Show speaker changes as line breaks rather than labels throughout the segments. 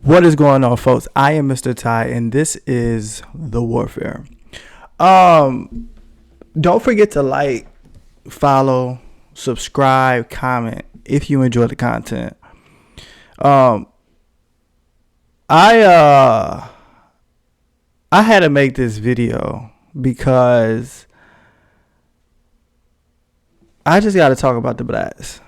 What is going on, folks? I am Mr. Ty, and this is The Warfare. Um, don't forget to like, follow, subscribe, comment if you enjoy the content. Um, I I had to make this video because I just got to talk about the blacks.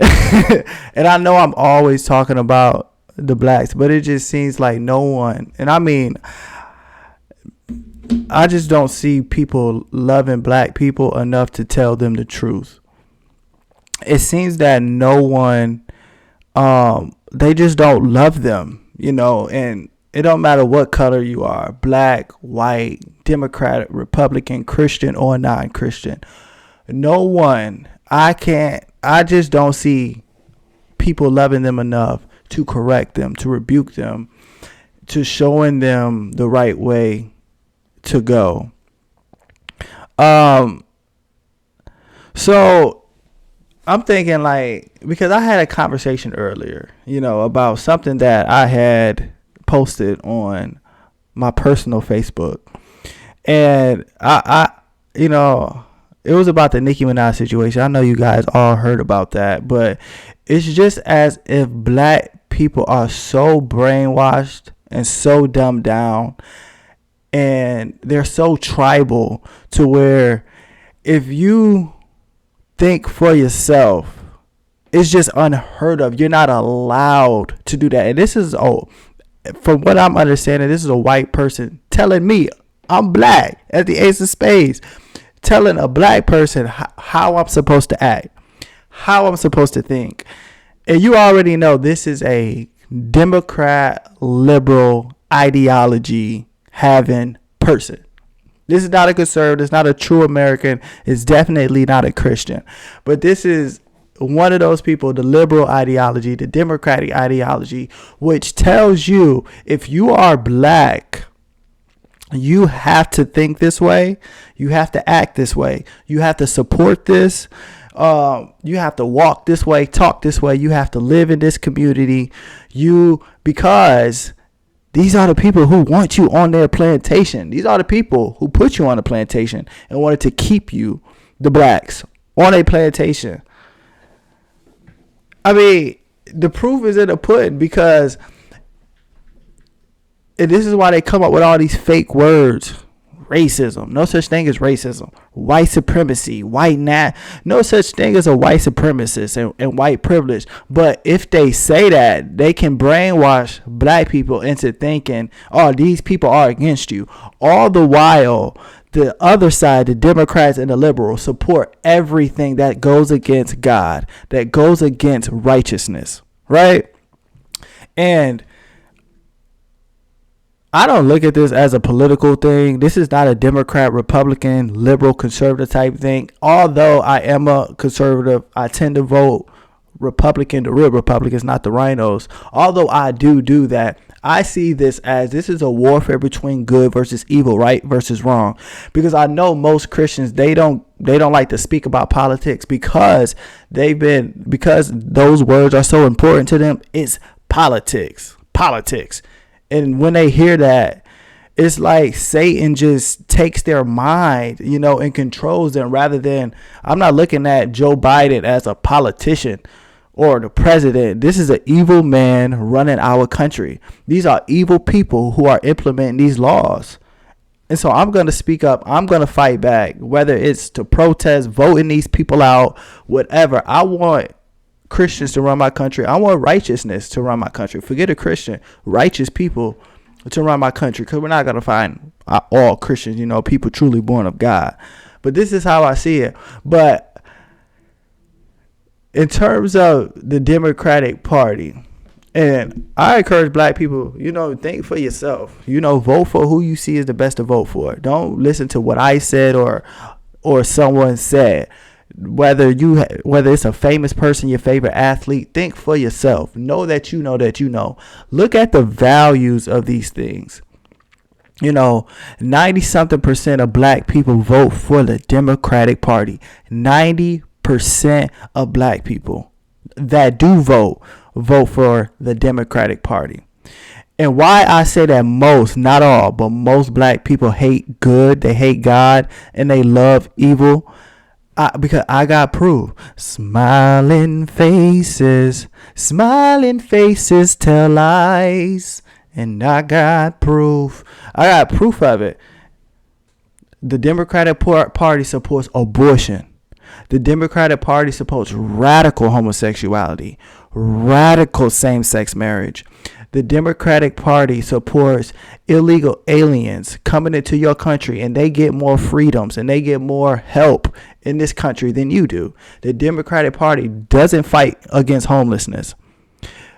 And I know I'm always talking about the blacks, but it just seems like no one, and I mean, I just don't see people loving black people enough to tell them the truth. It seems that no one, they just don't love them, and it don't matter what color you are, black, white, Democrat, Republican, Christian, or non-Christian. No one, I just don't see people loving them enough to correct them, to rebuke them, to showing them the right way to go. So I'm thinking, like, because I had a conversation earlier, about something that I had posted on my personal Facebook. And it was about the Nicki Minaj situation. I know you guys all heard about that, but it's just as if black people are so brainwashed and so dumbed down, and they're so tribal to where if you think for yourself, it's just unheard of. You're not allowed to do that. And this is, from what I'm understanding, this is a white person telling me I'm black at the Ace of Spades, telling a black person how I'm supposed to act, how I'm supposed to think. And you already know this is a Democrat, liberal ideology having person. This is not a conservative. It's not a true American. It's definitely not a Christian. But this is one of those people, the liberal ideology, the democratic ideology, which tells you if you are black, you have to think this way. You have to act this way. You have to support this. You have to walk this way, talk this way. You have to live in this community. Because these are the people who want you on their plantation. These are the people who put you on a plantation and wanted to keep you, the blacks, on a plantation. I mean, the proof is in the pudding, because and this is why they come up with all these fake words. Racism. No such thing as racism. White supremacy. No such thing as a white supremacist and white privilege. But if they say that, they can brainwash black people into thinking, oh, these people are against you. All the while, the other side, the Democrats and the liberals, support everything that goes against God, that goes against righteousness. Right? And I don't look at this as a political thing. This is not a Democrat, Republican, liberal, conservative type thing. Although I am a conservative, I tend to vote Republican, the real Republicans, not the rhinos. Although I do that, I see this is a warfare between good versus evil, right versus wrong. Because I know most Christians, they don't like to speak about politics because those words are so important to them. It's politics. And when they hear that, it's like Satan just takes their mind, and controls them, rather than, I'm not looking at Joe Biden as a politician or the president. This is an evil man running our country. These are evil people who are implementing these laws. And so I'm going to speak up. I'm going to fight back, whether it's to protest, voting these people out, whatever. I want Christians to run my country. I want righteousness to run my country. Forget a Christian, righteous people to run my country, because we're not going to find all Christians, people truly born of God. But this is how I see it. But in terms of the Democratic Party, and I encourage black people, think for yourself, vote for who you see is the best to vote for. Don't listen to what I said or someone said. Whether it's a famous person, your favorite athlete, think for yourself. Know that you know. Look at the values of these things. 90-something% of black people vote for the Democratic Party. 90% of black people that do vote vote for the Democratic Party. And why I say that most, not all, but most black people hate good, they hate God, and they love evil. Because I got proof. Smiling faces tell lies. And I got proof. I got proof of it. The Democratic Party supports abortion. The Democratic Party supports radical homosexuality, radical same-sex marriage. The Democratic Party supports illegal aliens coming into your country, and they get more freedoms and they get more help in this country than you do. The Democratic Party doesn't fight against homelessness.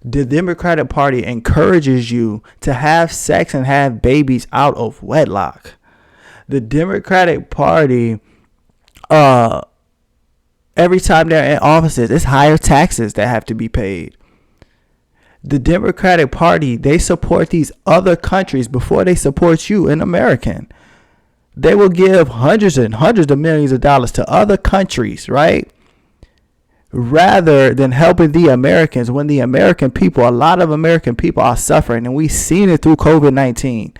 The Democratic Party encourages you to have sex and have babies out of wedlock. The Democratic Party, every time they're in offices, it's higher taxes that have to be paid. The Democratic Party, they support these other countries before they support you, an American. They will give hundreds and hundreds of millions of dollars to other countries, right? Rather than helping the Americans, when the American people, a lot of American people are suffering, and we've seen it through COVID-19.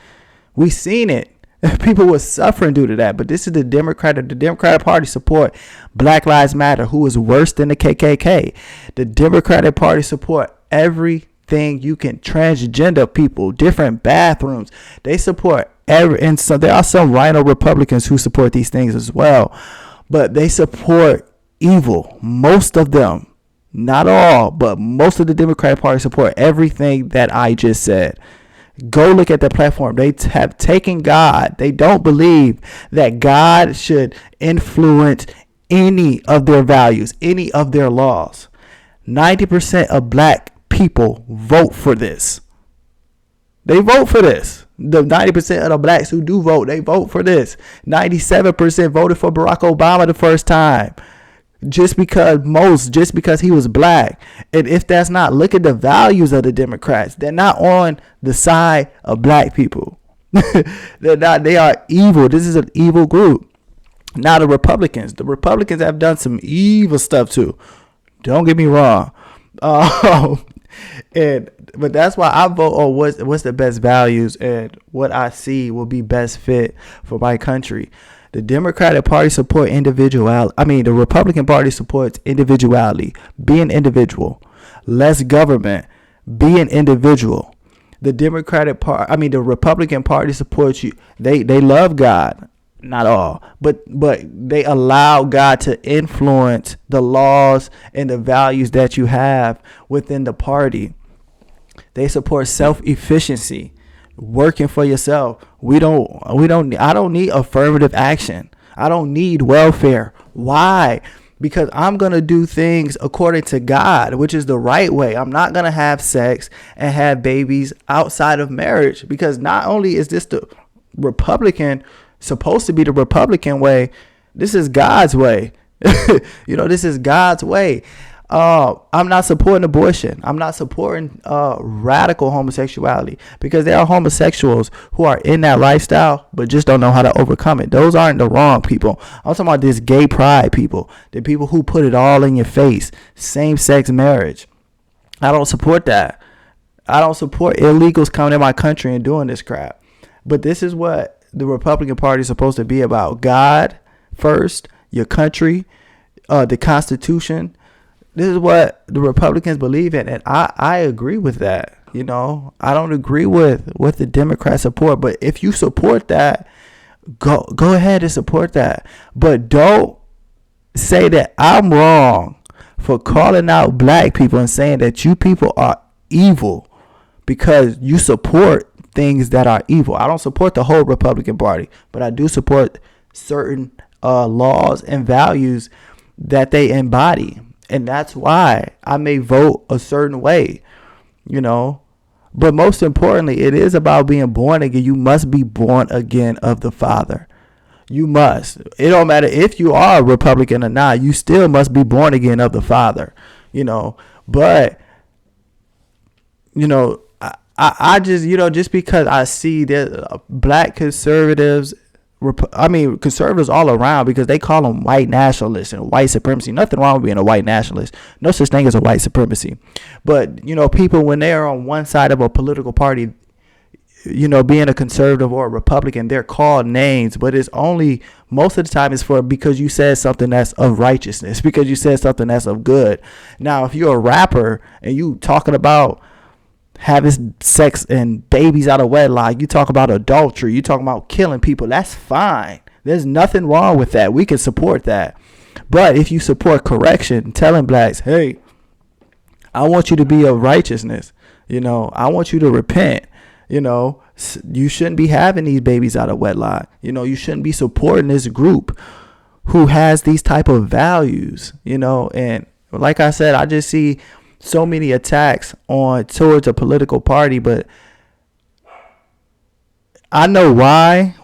We've seen it. People were suffering due to that. But this is the Democratic Party support Black Lives Matter, who is worse than the KKK. The Democratic Party support everything you can, transgender people, different bathrooms. They support and so there are some rhino Republicans who support these things as well. But they support evil. Most of them, not all, but most of the Democratic Party support everything that I just said. Go look at the platform. They have taken God. They don't believe that God should influence any of their values, any of their laws. 90% of black people vote for this. They vote for this. The 90% of the blacks who do vote, they vote for this. 97% voted for Barack Obama the first time. Just because he was black. And if that's not, look at the values of the Democrats. They're not on the side of black people. They are evil. This is an evil group. Now the Republicans have done some evil stuff too. Don't get me wrong. But that's why I vote on what's the best values and what I see will be best fit for my country. The Democratic Party support individuality. The Republican Party supports individuality. Be an individual. Less government. Be an individual. The Republican Party supports you. They love God. Not all, but they allow God to influence the laws and the values that you have within the party. They support self-efficiency. Working for yourself. I don't need affirmative action. I don't need welfare. Why? Because I'm going to do things according to God, which is the right way. I'm not going to have sex and have babies outside of marriage, because not only is this supposed to be the Republican way, this is God's way. This is God's way. I'm not supporting abortion. I'm not supporting radical homosexuality, because there are homosexuals who are in that lifestyle but just don't know how to overcome it. Those aren't the wrong people. I'm talking about this gay pride people, the people who put it all in your face. Same-sex marriage. I don't support that. I don't support illegals coming in my country and doing this crap. But this is what the Republican Party is supposed to be about. God first, your country, the Constitution. This is what the Republicans believe in, and I agree with that. I don't agree with what the Democrats support, but if you support that, go ahead and support that. But don't say that I'm wrong for calling out black people and saying that you people are evil because you support things that are evil. I don't support the whole Republican Party, but I do support certain laws and values that they embody. And that's why I may vote a certain way, But most importantly, it is about being born again. You must be born again of the Father. You must. It don't matter if you are a Republican or not. You still must be born again of the Father, But, I just, just because I see that black conservatives, conservatives all around, because they call them white nationalists and white supremacy. Nothing wrong with being a white nationalist. No such thing as a white supremacy. But, people, when they are on one side of a political party, being a conservative or a Republican, they're called names, but it's only, most of the time, it's because you said something that's of righteousness, because you said something that's of good. Now, if you're a rapper and you talking about having sex and babies out of wedlock, you talk about adultery, you talking about killing people, that's fine. There's nothing wrong with that. We can support that. But if you support correction, telling blacks, hey, I want you to be of righteousness, I want you to repent. You shouldn't be having these babies out of wedlock. You shouldn't be supporting this group who has these type of values, and like I said, I just see so many attacks towards a political party, but I know why.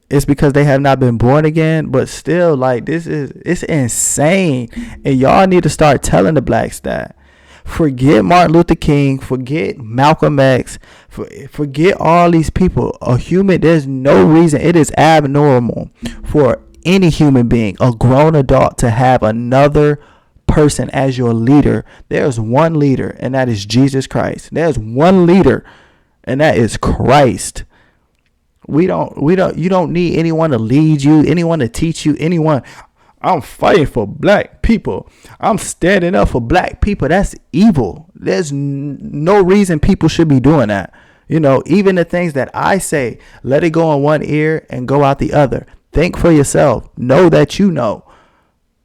It's because they have not been born again, but still, like, it's insane. And y'all need to start telling the blacks that. Forget Martin Luther King, forget Malcolm X, forget all these people. There's no reason, it is abnormal for any human being, a grown adult, to have another person as your leader. There's one leader, and that is Jesus Christ. There's one leader, and that is Christ. You don't need anyone to lead you, anyone to teach you, anyone. I'm fighting for black people. I'm standing up for black people. That's evil. There's no reason people should be doing that. Even the things that I say, let it go in one ear and go out the other. Think for yourself. Know that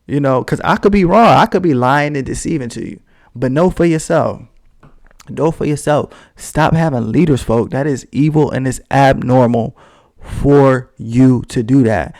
because I could be wrong. I could be lying and deceiving to you. But know for yourself. Know for yourself. Stop having leaders, folk. That is evil, and it's abnormal for you to do that.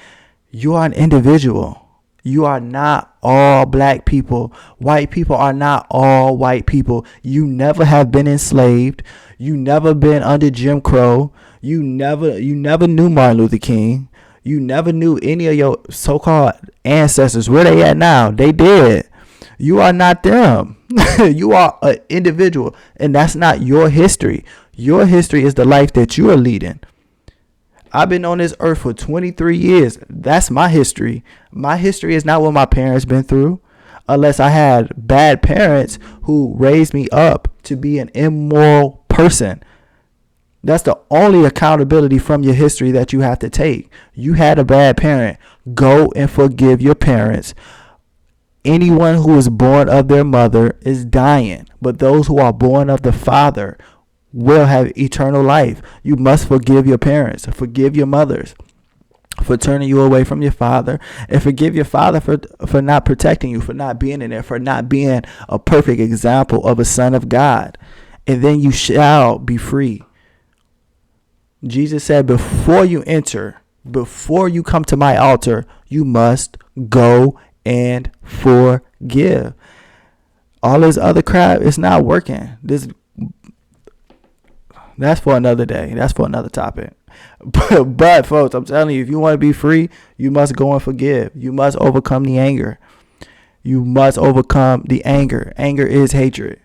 You are an individual. You are not all black people. White people are not all white people. You never have been enslaved. You never been under Jim Crow. You never knew Martin Luther King. You never knew any of your so-called ancestors. Where they at now? They dead. You are not them. You are an individual, and that's not your history. Your history is the life that you are leading. I've been on this earth for 23 years. That's my history. My history is not what my parents been through, unless I had bad parents who raised me up to be an immoral person. That's the only accountability from your history that you have to take. You had a bad parent. Go and forgive your parents. Anyone who is born of their mother is dying, but those who are born of the Father will have eternal life. You must forgive your parents, forgive your mothers for turning you away from your father, and forgive your father for not protecting you, for not being in there, for not being a perfect example of a son of God. And then you shall be free. Jesus said, before you come to my altar, you must go and forgive. All this other crap is not working. That's for another day. That's for another topic. But folks, I'm telling you, if you want to be free, you must go and forgive. You must overcome the anger. You must overcome the anger. Anger is hatred.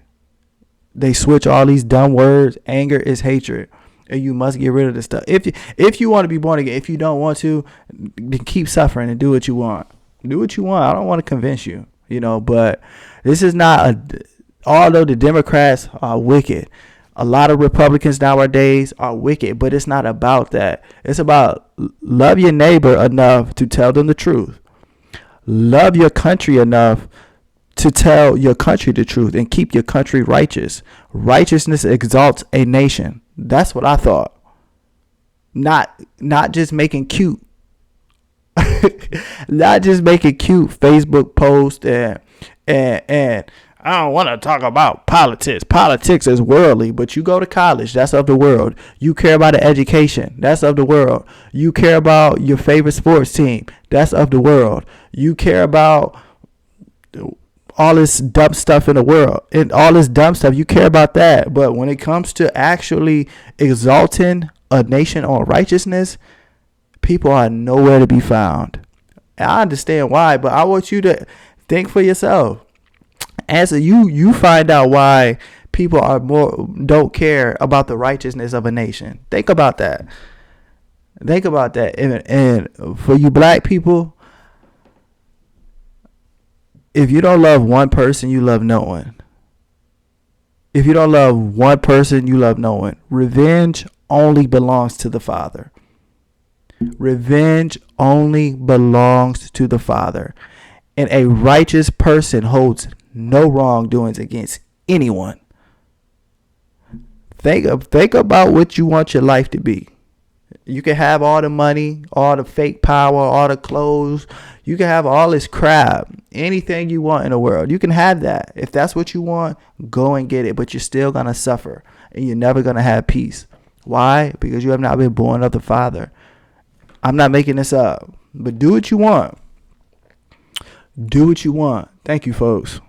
They switch all these dumb words. Anger is hatred. And you must get rid of this stuff. If you want to be born again, if you don't want to, then keep suffering and do what you want. Do what you want. I don't want to convince you, but this is not although the Democrats are wicked, a lot of Republicans nowadays are wicked, but it's not about that. It's about love your neighbor enough to tell them the truth. Love your country enough to tell your country the truth and keep your country righteous. Righteousness exalts a nation. That's what I thought. Not just making cute. Not just making cute Facebook posts and I don't want to talk about politics. Politics is worldly, but you go to college, that's of the world. You care about the education, that's of the world. You care about your favorite sports team, that's of the world. You care about all this dumb stuff in the world, and all this dumb stuff, you care about that. But when it comes to actually exalting a nation on righteousness, people are nowhere to be found. I understand why, but I want you to think for yourself. As you find out why people don't care about the righteousness of a nation. Think about that. Think about that. And for you black people, if you don't love one person, you love no one. If you don't love one person, you love no one. Revenge only belongs to the Father. Revenge only belongs to the Father. And a righteous person holds no wrongdoings against anyone. Think about what you want your life to be. You can have all the money, all the fake power, all the clothes. You can have all this crap. Anything you want in the world. You can have that. If that's what you want, go and get it. But you're still going to suffer. And you're never going to have peace. Why? Because you have not been born of the Father. I'm not making this up. But do what you want. Do what you want. Thank you, folks.